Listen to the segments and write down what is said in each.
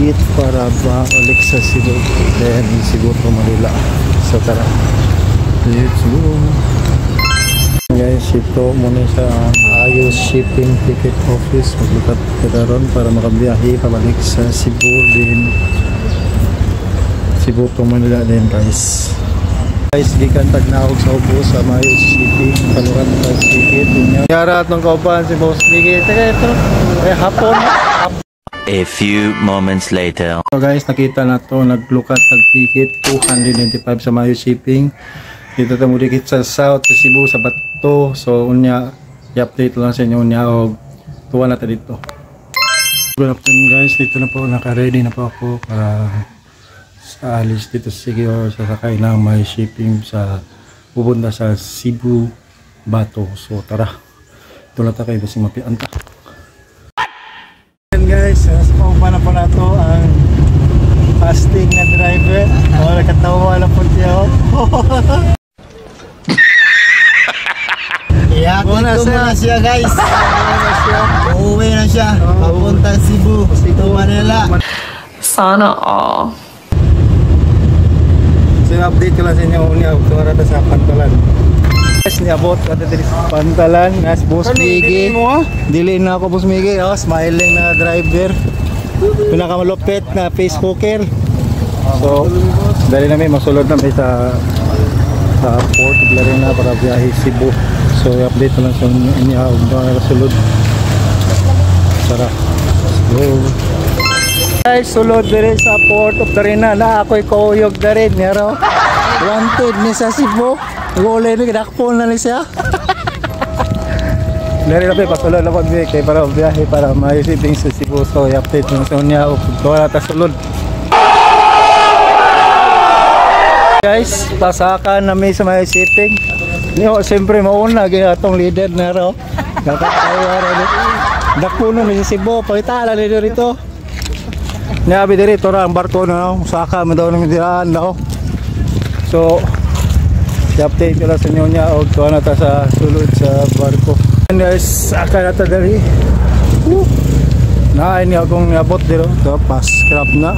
gate para balik sa Cebu, then Cebu to Manila. So tara, let's go guys. Ito muna sa Ayos Shipping Ticket Office. Maglipat kita ron para makabiyahe pabalik sa Cebu, din Cebu to Manila din guys. Gikan tagnaog sa upo sa Ayos Shipping, paluran ng ticket niya. Yara at ng kaupan si Boss Miggy. Teka ito, hapon. A few moments later. So guys, nakita na to, naglukat tag ticket 295 sa Ayos Shipping. Dito ta mo dikit sa South sa Cebu sa Bato. So unya i-update lang sa inyo unya og tuwa na ta dito. Good afternoon guys, dito na po, naka-ready na po ako para sa alis dito sa Sigior, sa sakay ng Ayos Shipping sa pupunta sa Cebu, Bato. So tara, ito na tayo kasi mapianta. And guys, sa paupa na po na to ang fasting na driver. Nakatawa na po siya. Ihatid ko muna siya guys. Uuwi na siya. Papuntang Cebu, Manila. Sana all. So update ko lang sa inyo unya kung rata sa Pantalan. Guys, niabot ka dito sa Pantalan. Nas Boss Miggy. Dili na ako Boss Miggy. Oh, smiling na driver. Pinakamalupit na face hooker. So, dali namin masulod na sa Port Larena para biyahe Cebu. So, i-update ko lang sa inyo kung nakasulod. Tara, let's go. Guys, sulod din sa Port of Larena na ako'y kauyog na rin. Nero, wanted ni sa Cebu. Gulay ni kinakpon na ni siya. Dari na pasulod na pag-break kay para biyahe para Ayos Shipping sa Cebu. So, i-update ko sa inyo kung wala ta sulod. Guys, pasakan na may sa Ayos Shipping. Niyo, siyempre mauna kaya itong leader na ro. Nakatawa rin. Dakpuno na sa Cebu, pakitala nito rito. Nabi dito ra ang barko na, saka mo daw ng diraan daw. So, i-update ko lang sa inyo niya o tuwa na ta sa sulod sa barko. And guys, saka na ta dali. Nakain niya akong nabot dito. So, pass crap na.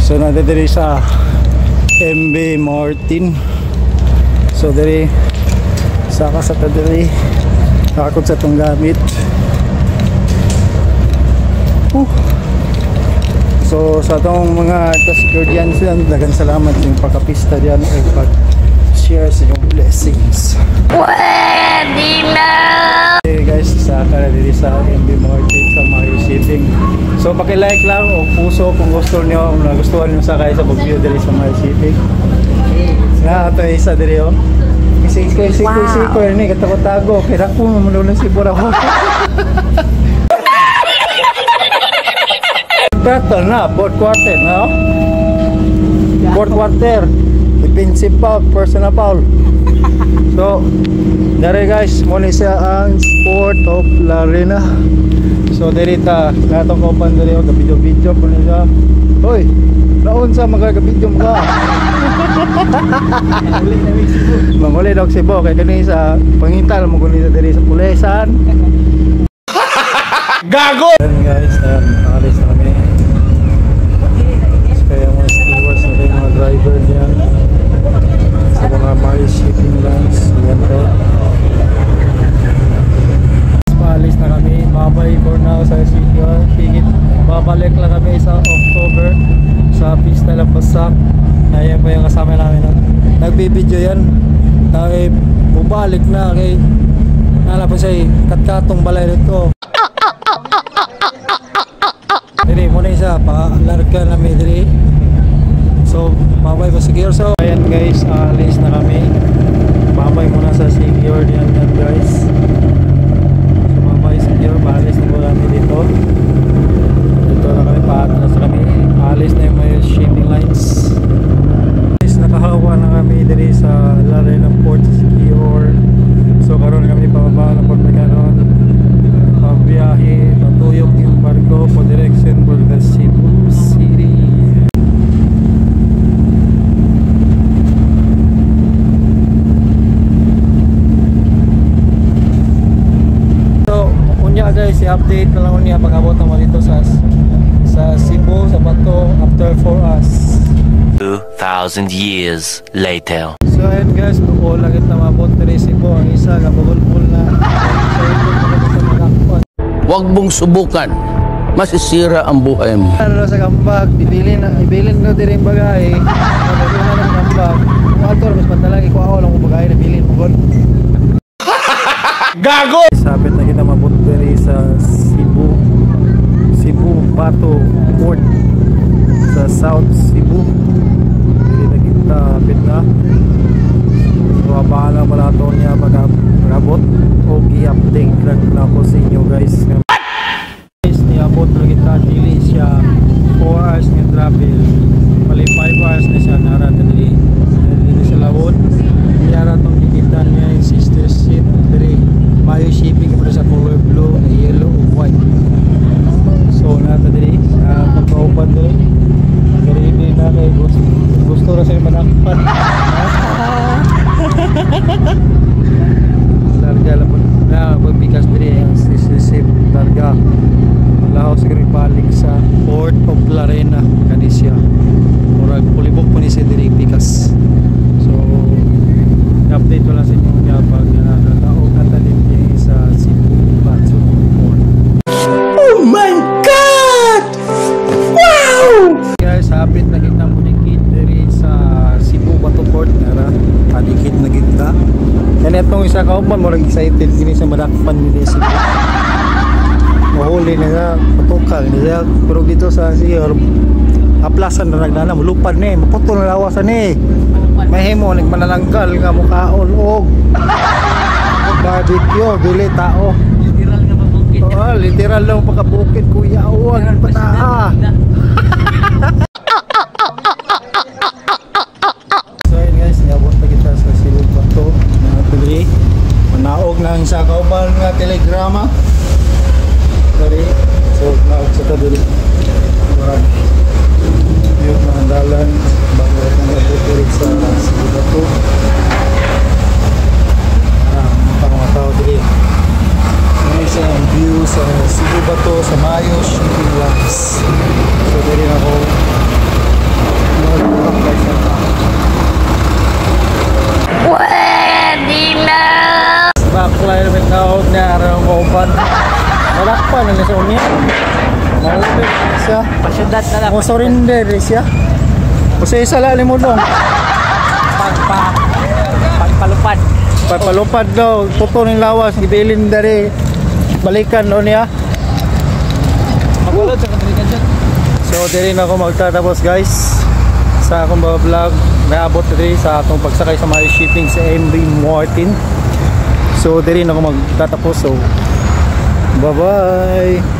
So, nadadali sa MB Martin. So, dari saka sa tadali takot sa itong gamit. So, sa itong mga Tasgurdians yan, dagang salamat sa yung pagkapista diyan o pag-share sa yung blessings. Pwede na! Okay guys, saka na dili sa MB Martin sa Ayos Shipping. So, paki-like lang o puso kung gusto nyo, kung nagustuhan nyo sakay sa pag-view dili sa Ayos Shipping. Nga, ito isa dili o. Isiko ini katago-tago. Kaya po mamulo si Buraho. Better na, fourth quarter, no? Fourth quarter. Defensive foul, personal foul. So, dari guys, muna siya ang Port of Larena. So, dari ta, natong kaupan dari o, video-video po niya. Hoy, naon sa magagabidyo mo ka? Manguli daw si Bo, kaya kanina sa pangintal, manguli sa dari sa pulesan. Gago! Then guys, nakalis na kami. Kaya mga stewards na rin, mga driver diyan sa mga Ayos Shipping lines. Yan to. Paalis na kami, babay for now sa Sigior. Babalik lang kami sa October sa pista ng Pasak. Ayan po yung kasama namin. Nagbibideo yan. Dahil bubalik na kay po siya katkatong balay nito. Dili muna isa pa-larga namin dili. So babay pa Sigior. So ayan guys, alis na kami. Babay muna sa Sigior yan guys. So babay Sigior, paalis na po kami dito. Dito na kami, paatras na kami. Alis na yung may shipping lines. Guys, nakahawa na kami diri sa Larena Port sa Sigior. So karon kami pababa na Port Meganon. Pagbiyahe, patuyok yung barko po direction for the Cebu City. So, unya guys, i-update na lang unya pag-abot naman dito sa Cebu, sa Bato after for us. 2,000 years later. So ayun guys, tuol lang kita mabot diri Cebu. Ang isa nga babulbul na sa ito sa Malakpan. Huwag mong subukan. Masisira ang buhay mo. Ano sa Kambag, ibilin ko diri ang bagay. Ano na ng Kambag. Kung ato mas madalang iko ako lang kung bagay na bilin mo god. Gago! Sabit na kita mabot diri sa Cebu Bato Port sa South Cebu. Dili na kita bit na. So abangan lang pala ito niya magabot o i-update lang na ako sa inyo guys. Guys, niabot na kita, dili siya 4 hours nga travel. Pali 5 hours na siya nara dili sa lawod. Nara itong kikitan niya yung sister ship diri. Mayo shipping kapag sa color blue, yellow, white. So nata diri pagkaupan diri. Diri din na kay gusto ra siya manakpan. Larga lang po na pagbigas diri ang sisip larga laho siguro balik sa Port of Larena kanisya murag pulibok po ni si diri bigas. So update ko lang sa inyo nga pag nataog na talim niya sa Cebu Bato Port. Oh my God! Wow! Guys, hapit na kita mo dikit diri sa Cebu Bato Port nara padikit na kita. Yan itong isa kauban mo excited gini sa madakpan ni Cebu. Mahuli na nga patukal niya pero dito sa siya aplasan na nagdana mulupad ni maputol na lawasan ni. Mahimo nagmanananggal nga mukaon og barbecue dili tao. Literal nga mabukit. Oh, literal lang pagkabukid kuya uwag pataa. So yun guys, niabot na kita sa Cebu Bato na tuloy. Manaog na ang sa kauban nga telegrama. Dari, so naog sa tabili. Yung mga dalan bago at nagatutulit sa Cebu Bato. Mga tao dili. May isang view sa Cebu Bato sa Mayo Shipping Lines. So dili na ako mag-apply sa Pwede na! backfly na may tawag na araw ko upan. Malakpan na sa unya. Mahulog siya. Pasyudat na lang. O surrender siya. Kasi isa lang mo dong. Pagpalupad. Papalupad daw. Puto ng lawas. Ibilin dari. Balikan doon niya. Magulod sa kadalikan siya. So diri na ako magtatapos guys sa akong vlog. Naabot diri sa akong pagsakay sa Mayo Shipping sa MV Martin. So diri na ako magtatapos. So bye bye.